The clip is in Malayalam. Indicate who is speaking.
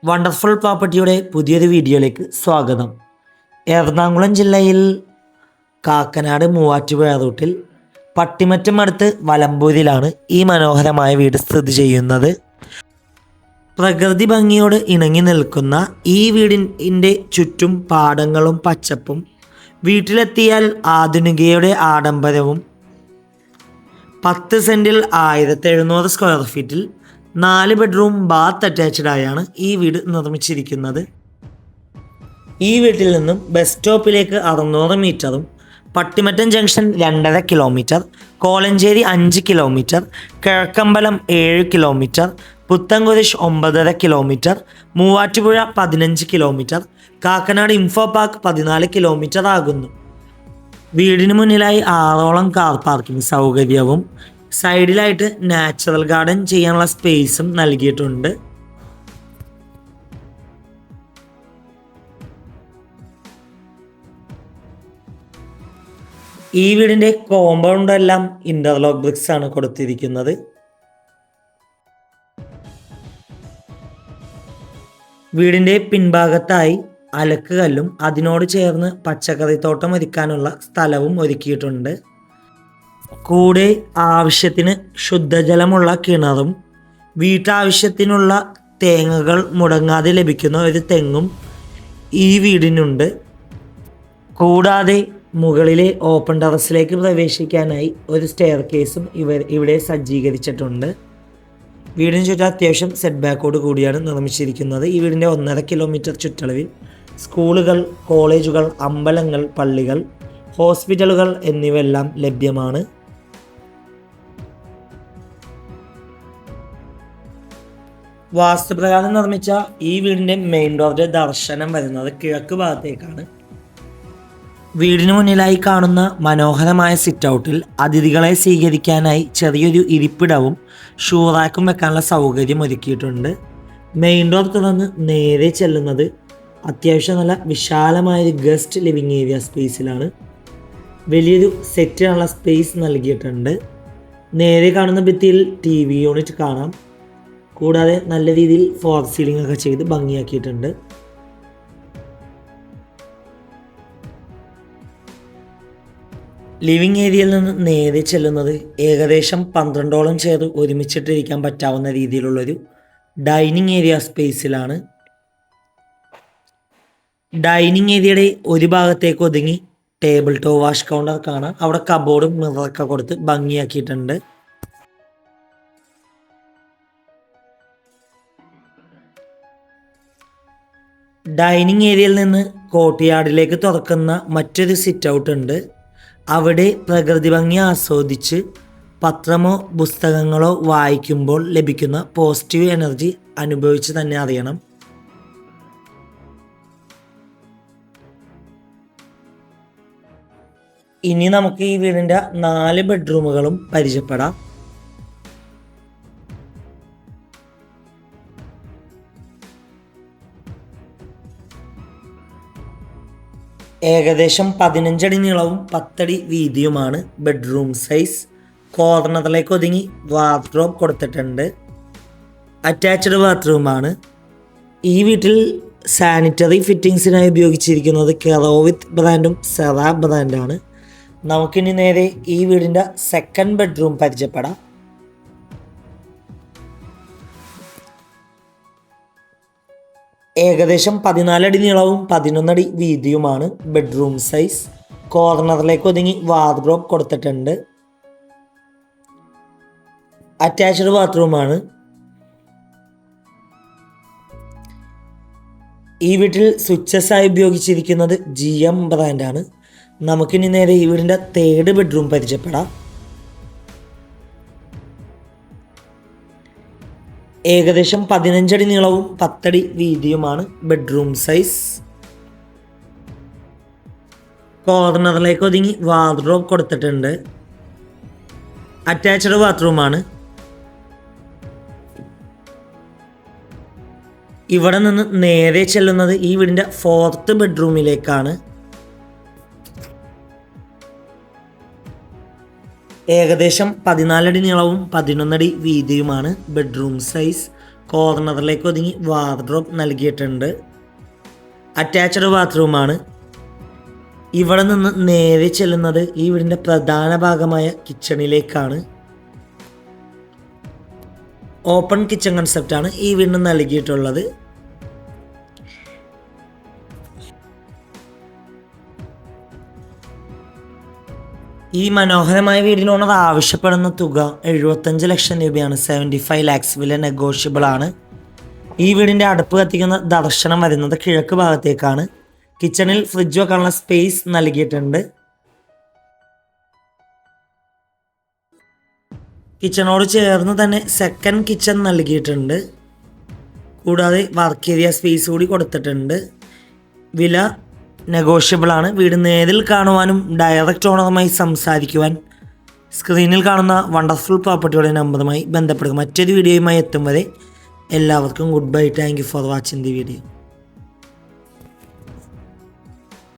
Speaker 1: വണ്ടർഫുൾ പ്രോപ്പർട്ടിയുടെ പുതിയൊരു വീഡിയോയിലേക്ക് സ്വാഗതം. എറണാകുളം ജില്ലയിൽ കാക്കനാട് മൂവാറ്റുപുഴ റൂട്ടിൽ പട്ടിമറ്റം അടുത്ത് വലമ്പൂരിലാണ് ഈ മനോഹരമായ വീട് സ്ഥിതി ചെയ്യുന്നത്. പ്രകൃതി ഭംഗിയോട് ഇണങ്ങി നിൽക്കുന്ന ഈ വീടിൻ്റെ ചുറ്റും പാടങ്ങളും പച്ചപ്പും, വീട്ടിലെത്തിയാൽ ആധുനികയുടെ ആഡംബരവും. 10 സെൻറ്റിൽ 1700 സ്ക്വയർ ഫീറ്റിൽ 4 ബെഡ്റൂം ബാത്ത് അറ്റാച്ച്ഡ് ആയാണ് ഈ വീട് നിർമ്മിച്ചിരിക്കുന്നത്. ഈ വീട്ടിൽ നിന്നും ബസ് സ്റ്റോപ്പിലേക്ക് 600 മീറ്ററും, Pattimattam junction 2.5 kilometre, Kolenchery 5 kilometre, Kizhakkambalam 7 kilometre, Puthenkurish 9.5 kilometre, Muvattupuzha 15 kilometre, Kakkanad info park 14 kilometre ആകുന്നു. വീടിന് മുന്നിലായി 6ഓളം കാർ പാർക്കിംഗ് സൗകര്യവും സൈഡിലായിട്ട് നാച്ചുറൽ ഗാർഡൻ ചെയ്യാനുള്ള സ്പേസും നൽകിയിട്ടുണ്ട്. ഈ വീടിൻ്റെ കോമ്പൗണ്ട് എല്ലാം ഇന്റർലോക്ക് ബ്രിക്സ് ആണ് കൊടുത്തിരിക്കുന്നത്. വീടിൻ്റെ പിൻഭാഗത്തായി അലക്ക് കല്ലും അതിനോട് ചേർന്ന് പച്ചക്കറിത്തോട്ടം ഒരുക്കാനുള്ള സ്ഥലവും ഒരുക്കിയിട്ടുണ്ട്. കൂടെ ആവശ്യത്തിന് ശുദ്ധജലമുള്ള കിണറും വീട്ടാവശ്യത്തിനുള്ള തേങ്ങകൾ മുടങ്ങാതെ ലഭിക്കുന്ന ഒരു തെങ്ങും ഈ വീടിനുണ്ട്. കൂടാതെ മുകളിലെ ഓപ്പൺ ടെറസിലേക്ക് പ്രവേശിക്കാനായി ഒരു സ്റ്റെയർ കേസും ഇവിടെ സജ്ജീകരിച്ചിട്ടുണ്ട്. വീടിന് ചുറ്റും അത്യാവശ്യം സെറ്റ് ബാക്കോട് കൂടിയാണ് നിർമ്മിച്ചിരിക്കുന്നത്. ഈ വീടിൻ്റെ 1.5 കിലോമീറ്റർ ചുറ്റളവിൽ സ്കൂളുകൾ, കോളേജുകൾ, അമ്പലങ്ങൾ, പള്ളികൾ, ഹോസ്പിറ്റലുകൾ എന്നിവയെല്ലാം ലഭ്യമാണ്. വാസ്തുപ്രകാരം നിർമ്മിച്ച ഈ വീടിൻ്റെ മെയിൻ ഡോറിൻ്റെ ദർശനം വരുന്നത് കിഴക്ക് ഭാഗത്തേക്കാണ്. വീടിന് മുന്നിലായി കാണുന്ന മനോഹരമായ സിറ്റ് ഔട്ടിൽ അതിഥികളെ സ്വീകരിക്കാനായി ചെറിയൊരു ഇരിപ്പിടവും ഷൂറാക്കും വെക്കാനുള്ള സൗകര്യം ഒരുക്കിയിട്ടുണ്ട്. മെയിൻ ഡോർ തുറന്ന് നേരെ ചെല്ലുന്നത് അത്യാവശ്യം നല്ല വിശാലമായൊരു ഗസ്റ്റ് ലിവിങ് ഏരിയ സ്പേസിലാണ്. വലിയൊരു സെറ്റിനുള്ള സ്പേസ് നൽകിയിട്ടുണ്ട്. നേരെ കാണുന്ന ഭിത്തിയിൽ TV യൂണിറ്റ് കാണാം. കൂടാതെ നല്ല രീതിയിൽ ഫോർ സീലിംഗ് ഒക്കെ ചെയ്ത് ഭംഗിയാക്കിയിട്ടുണ്ട്. ലിവിങ് ഏരിയയിൽ നിന്ന് നേരെ ചെല്ലുന്നത് ഏകദേശം 12ഓളം ചെയർ ഒരുമിച്ചിട്ടിരിക്കാൻ പറ്റാവുന്ന രീതിയിലുള്ളൊരു ഡൈനിങ് ഏരിയ സ്പേസിലാണ്. ഡൈനിങ് ഏരിയയുടെ ഒരു ഭാഗത്തേക്ക് ഒതുങ്ങി ടേബിൾ ടോപ്പ് വാഷ് കൗണ്ടർ കാണാം. അവിടെ കബോർഡും മിററൊക്കെ കൊടുത്ത് ഭംഗിയാക്കിയിട്ടുണ്ട്. ഡൈനിങ് ഏരിയയിൽ നിന്ന് കോർട്ട്യാർഡിലേക്ക് തുറക്കുന്ന മറ്റൊരു സിറ്റ് ഔട്ട് ഉണ്ട്. അവിടെ പ്രകൃതി ഭംഗി ആസ്വദിച്ച് പത്രമോ പുസ്തകങ്ങളോ വായിക്കുമ്പോൾ ലഭിക്കുന്ന പോസിറ്റീവ് എനർജി അനുഭവിച്ച് തന്നെ അറിയണം. ഇനി നമുക്ക് ഈ വീടിൻ്റെ 4 ബെഡ്റൂമുകളും പരിചയപ്പെടാം. ഏകദേശം 15 അടി നീളവും 10 അടി വീതിയുമാണ് ബെഡ്റൂം സൈസ്. കോർണറിലേക്ക് ഒതുങ്ങി വാർഡ്രോബ് കൊടുത്തിട്ടുണ്ട്. അറ്റാച്ച്ഡ് ബാത്റൂമാണ്. ഈ വീട്ടിൽ സാനിറ്ററി ഫിറ്റിങ്സിനായി ഉപയോഗിച്ചിരിക്കുന്നത് കെറോവിത്ത് ബ്രാൻഡും സെറ ബ്രാൻഡാണ്. നമുക്കിനി നേരെ ഈ വീടിൻ്റെ സെക്കൻഡ് ബെഡ്റൂം പരിചയപ്പെടാം. ഏകദേശം 14 അടി നീളവും 11 അടി വീതിയുമാണ് ബെഡ്റൂം സൈസ്. കോർണറിലേക്ക് ഒതുങ്ങി വാർഡ്രോബ് കൊടുത്തിട്ടുണ്ട്. അറ്റാച്ച്ഡ് ബാത്റൂമാണ്. ഈ വീട്ടിൽ സ്വിച്ചസ് ആയി ഉപയോഗിച്ചിരിക്കുന്നത് GM ബ്രാൻഡാണ്. നമുക്കിനി നേരെ ഈ വീടിൻ്റെ തേർഡ് ബെഡ്റൂം പരിചയപ്പെടാം. ഏകദേശം 15 അടി നീളവും 10 അടി വീതിയുമാണ് ബെഡ്റൂം സൈസ്. കോർണറിലേക്ക് ഒതുങ്ങി വാർഡ്രോബ് കൊടുത്തിട്ടുണ്ട്. അറ്റാച്ച്ഡ് ബാത്റൂമാണ്. ഇവിടെ നിന്ന് നേരെ ചെല്ലുന്നത് ഈ വീടിൻ്റെ 4th ബെഡ്റൂമിലേക്കാണ്. ഏകദേശം 14 അടി നീളവും 11 അടി വീതിയുമാണ് ബെഡ്റൂം സൈസ്. കോർണറിലേക്ക് ഒതുങ്ങി വാർഡ്രോബ് നൽകിയിട്ടുണ്ട്. അറ്റാച്ച്ഡ് ബാത്റൂമാണ്. ഇവിടെ നിന്ന് നേരെ ചെല്ലുന്നത് ഈ വീടിൻ്റെ പ്രധാന ഭാഗമായ കിച്ചണിലേക്കാണ്. ഓപ്പൺ കിച്ചൺ കൺസെപ്റ്റാണ് ഈ വീടിന് നൽകിയിട്ടുള്ളത്. ഈ മനോഹരമായ വീടിന് ഓണർ ആവശ്യപ്പെടുന്ന തുക 75 ലക്ഷം രൂപയാണ്. 75 lakhs വില നെഗോഷ്യബിൾ ആണ്. ഈ വീടിൻ്റെ അടുപ്പ് കത്തിക്കുന്ന ദർശനം വരുന്നത് കിഴക്ക് ഭാഗത്തേക്കാണ്. കിച്ചണിൽ ഫ്രിഡ്ജ് വെക്കാനുള്ള സ്പേസ് നൽകിയിട്ടുണ്ട്. കിച്ചണോട് ചേർന്ന് തന്നെ സെക്കൻഡ് കിച്ചൺ നൽകിയിട്ടുണ്ട്. കൂടാതെ വർക്ക് ഏരിയ സ്പേസ് കൂടി കൊടുത്തിട്ടുണ്ട്. വില നെഗോഷ്യബിൾ ആണ്. വീട് നേരിൽ കാണുവാനും ഡയറക്റ്റ് ഓണറുമായി സംസാരിക്കുവാൻ സ്ക്രീനിൽ കാണുന്ന വണ്ടർഫുൾ പ്രോപ്പർട്ടിയുടെ നമ്പറുമായി ബന്ധപ്പെടുക. മറ്റൊരു വീഡിയോയുമായി എത്തും വരെ എല്ലാവർക്കും good bye. Thank you for watching the video.